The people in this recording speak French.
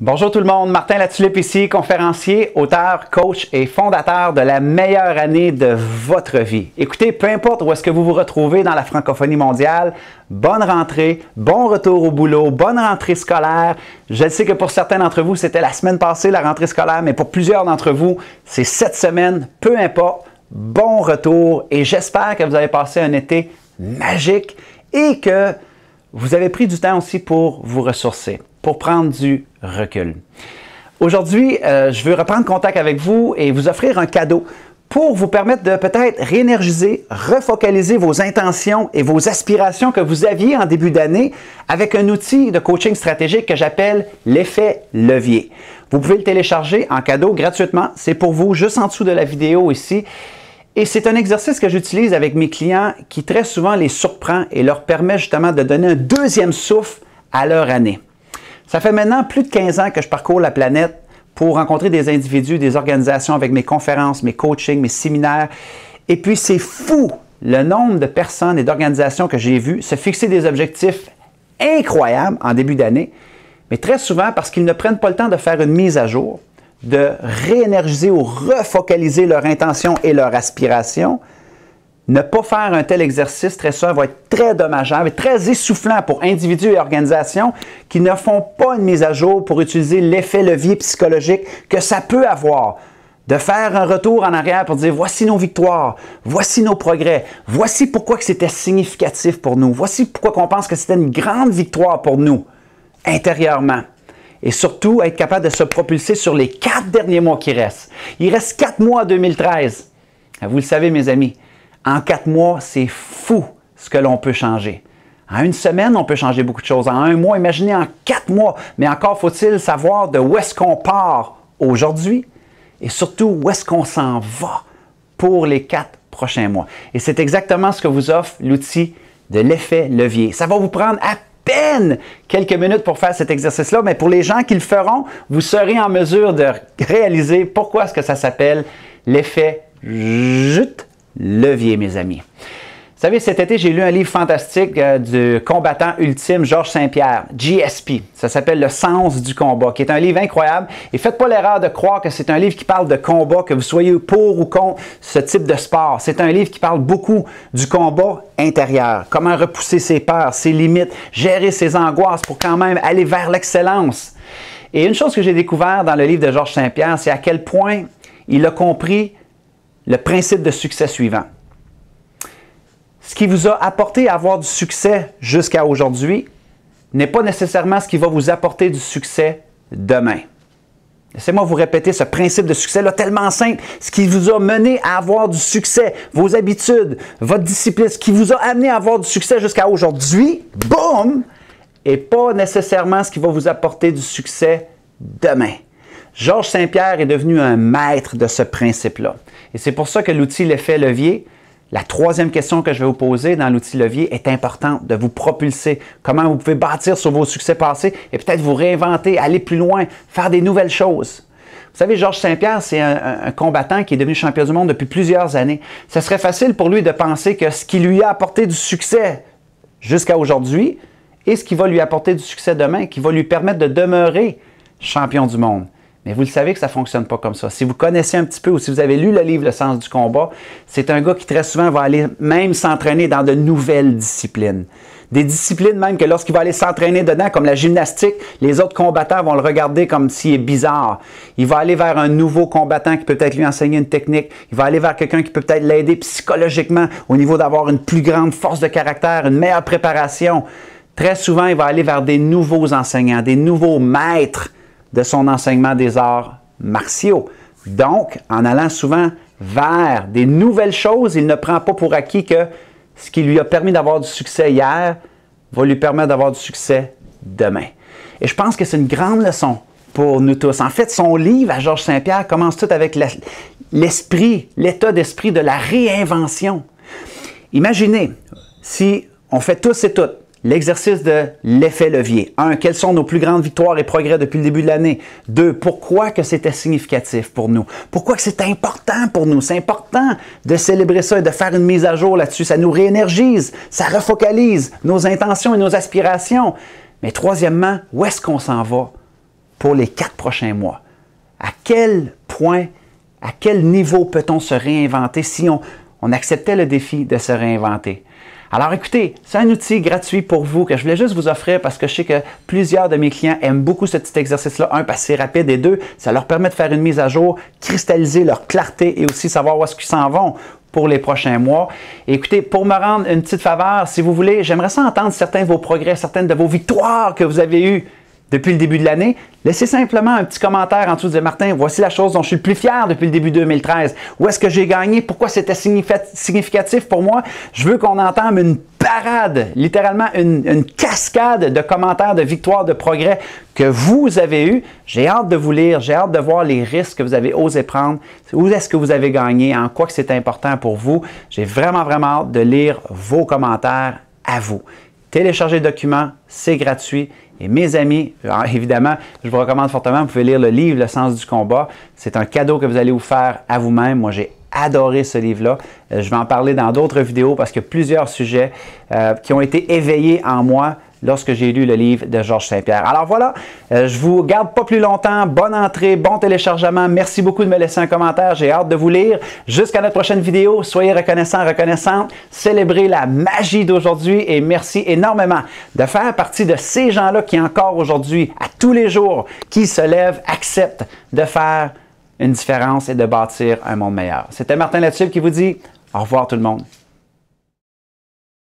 Bonjour tout le monde, Martin Latulippe ici, conférencier, auteur, coach et fondateur de la meilleure année de votre vie. Écoutez, peu importe où est-ce que vous vous retrouvez dans la francophonie mondiale, bonne rentrée, bon retour au boulot, bonne rentrée scolaire. Je sais que pour certains d'entre vous, c'était la semaine passée la rentrée scolaire, mais pour plusieurs d'entre vous, c'est cette semaine, peu importe, bon retour et j'espère que vous avez passé un été magique et que vous avez pris du temps aussi pour vous ressourcer, pour prendre du recul. Aujourd'hui, je veux reprendre contact avec vous et vous offrir un cadeau pour vous permettre de peut-être réénergiser, refocaliser vos intentions et vos aspirations que vous aviez en début d'année avec un outil de coaching stratégique que j'appelle l'effet levier. Vous pouvez le télécharger en cadeau gratuitement. C'est pour vous juste en dessous de la vidéo ici. Et c'est un exercice que j'utilise avec mes clients qui très souvent les surprend et leur permet justement de donner un deuxième souffle à leur année. Ça fait maintenant plus de 15 ans que je parcours la planète pour rencontrer des individus, des organisations avec mes conférences, mes coachings, mes séminaires. Et puis c'est fou le nombre de personnes et d'organisations que j'ai vues se fixer des objectifs incroyables en début d'année, mais très souvent parce qu'ils ne prennent pas le temps de faire une mise à jour, de réénergiser ou refocaliser leur intention et leur aspiration. Ne pas faire un tel exercice très souvent va être très dommageable et très essoufflant pour individus et organisations qui ne font pas une mise à jour pour utiliser l'effet levier psychologique que ça peut avoir. De faire un retour en arrière pour dire voici nos victoires, voici nos progrès, voici pourquoi que c'était significatif pour nous, voici pourquoi on pense que c'était une grande victoire pour nous intérieurement. Et surtout, être capable de se propulser sur les 4 derniers mois qui restent. Il reste 4 mois en 2013. Vous le savez, mes amis, en 4 mois, c'est fou ce que l'on peut changer. En une semaine, on peut changer beaucoup de choses. En un mois, imaginez en 4 mois. Mais encore faut-il savoir de où est-ce qu'on part aujourd'hui et surtout où est-ce qu'on s'en va pour les 4 prochains mois. Et c'est exactement ce que vous offre l'outil de l'effet levier. Ça va vous prendre à peine quelques minutes pour faire cet exercice-là, mais pour les gens qui le feront, vous serez en mesure de réaliser pourquoi est-ce que ça s'appelle l'effet levier, mes amis. Vous savez, cet été, j'ai lu un livre fantastique du combattant ultime Georges St-Pierre, GSP. Ça s'appelle Le sens du combat, qui est un livre incroyable. Et faites pas l'erreur de croire que c'est un livre qui parle de combat, que vous soyez pour ou contre ce type de sport. C'est un livre qui parle beaucoup du combat intérieur. Comment repousser ses peurs, ses limites, gérer ses angoisses pour quand même aller vers l'excellence. Et une chose que j'ai découvert dans le livre de Georges St-Pierre, c'est à quel point il a compris le principe de succès suivant. Ce qui vous a apporté à avoir du succès jusqu'à aujourd'hui n'est pas nécessairement ce qui va vous apporter du succès demain. Laissez-moi vous répéter ce principe de succès-là tellement simple. Ce qui vous a mené à avoir du succès, vos habitudes, votre discipline, ce qui vous a amené à avoir du succès jusqu'à aujourd'hui, boum, et pas nécessairement ce qui va vous apporter du succès demain. Georges St-Pierre est devenu un maître de ce principe-là. Et c'est pour ça que l'outil l'effet levier, la troisième question que je vais vous poser dans l'outil levier est importante de vous propulser. Comment vous pouvez bâtir sur vos succès passés et peut-être vous réinventer, aller plus loin, faire des nouvelles choses. Vous savez, Georges St-Pierre, c'est un combattant qui est devenu champion du monde depuis plusieurs années. Ce serait facile pour lui de penser que ce qui lui a apporté du succès jusqu'à aujourd'hui et ce qui va lui apporter du succès demain, qui va lui permettre de demeurer champion du monde. Mais vous le savez que ça ne fonctionne pas comme ça. Si vous connaissez un petit peu ou si vous avez lu le livre Le sens du combat, c'est un gars qui très souvent va aller même s'entraîner dans de nouvelles disciplines. Des disciplines même que lorsqu'il va aller s'entraîner dedans, comme la gymnastique, les autres combattants vont le regarder comme s'il est bizarre. Il va aller vers un nouveau combattant qui peut peut-être lui enseigner une technique. Il va aller vers quelqu'un qui peut peut-être l'aider psychologiquement au niveau d'avoir une plus grande force de caractère, une meilleure préparation. Très souvent, il va aller vers des nouveaux enseignants, des nouveaux maîtres de son enseignement des arts martiaux. Donc, en allant souvent vers des nouvelles choses, il ne prend pas pour acquis que ce qui lui a permis d'avoir du succès hier va lui permettre d'avoir du succès demain. Et je pense que c'est une grande leçon pour nous tous. En fait, son livre à Georges St-Pierre commence tout avec l'esprit, l'état d'esprit de la réinvention. Imaginez si on fait tous et toutes l'exercice de l'effet levier. 1. Quelles sont nos plus grandes victoires et progrès depuis le début de l'année? 2. Pourquoi que c'était significatif pour nous? Pourquoi que c'est important pour nous? C'est important de célébrer ça et de faire une mise à jour là-dessus. Ça nous réénergise, ça refocalise nos intentions et nos aspirations. Mais troisièmement, où est-ce qu'on s'en va pour les 4 prochains mois? À quel point, à quel niveau peut-on se réinventer si on acceptait le défi de se réinventer? Alors écoutez, c'est un outil gratuit pour vous que je voulais juste vous offrir parce que je sais que plusieurs de mes clients aiment beaucoup ce petit exercice-là. Un, parce que c'est rapide et deux, ça leur permet de faire une mise à jour, cristalliser leur clarté et aussi savoir où est-ce qu'ils s'en vont pour les prochains mois. Et écoutez, pour me rendre une petite faveur, si vous voulez, j'aimerais ça entendre certains de vos progrès, certaines de vos victoires que vous avez eues depuis le début de l'année. Laissez simplement un petit commentaire en dessous de Martin, voici la chose dont je suis le plus fier depuis le début 2013. Où est-ce que j'ai gagné? Pourquoi c'était significatif pour moi? Je veux qu'on entende une parade, littéralement une cascade de commentaires, de victoires, de progrès que vous avez eus. J'ai hâte de vous lire, j'ai hâte de voir les risques que vous avez osé prendre. Où est-ce que vous avez gagné? En quoi que c'est important pour vous? J'ai vraiment hâte de lire vos commentaires à vous. Téléchargez le document, c'est gratuit. Et mes amis, évidemment, je vous recommande fortement, vous pouvez lire le livre « Le sens du combat ». C'est un cadeau que vous allez vous faire à vous-même. Moi, j'ai adoré ce livre-là. Je vais en parler dans d'autres vidéos parce qu'il y a plusieurs sujets qui ont été éveillés en moi lorsque j'ai lu le livre de Georges Saint-Pierre. Alors voilà, je vous garde pas plus longtemps. Bonne entrée, bon téléchargement. Merci beaucoup de me laisser un commentaire. J'ai hâte de vous lire. Jusqu'à notre prochaine vidéo, soyez reconnaissants, reconnaissantes. Célébrez la magie d'aujourd'hui et merci énormément de faire partie de ces gens-là qui encore aujourd'hui, à tous les jours, qui se lèvent, acceptent de faire une différence et de bâtir un monde meilleur. C'était Martin Latube qui vous dit au revoir tout le monde.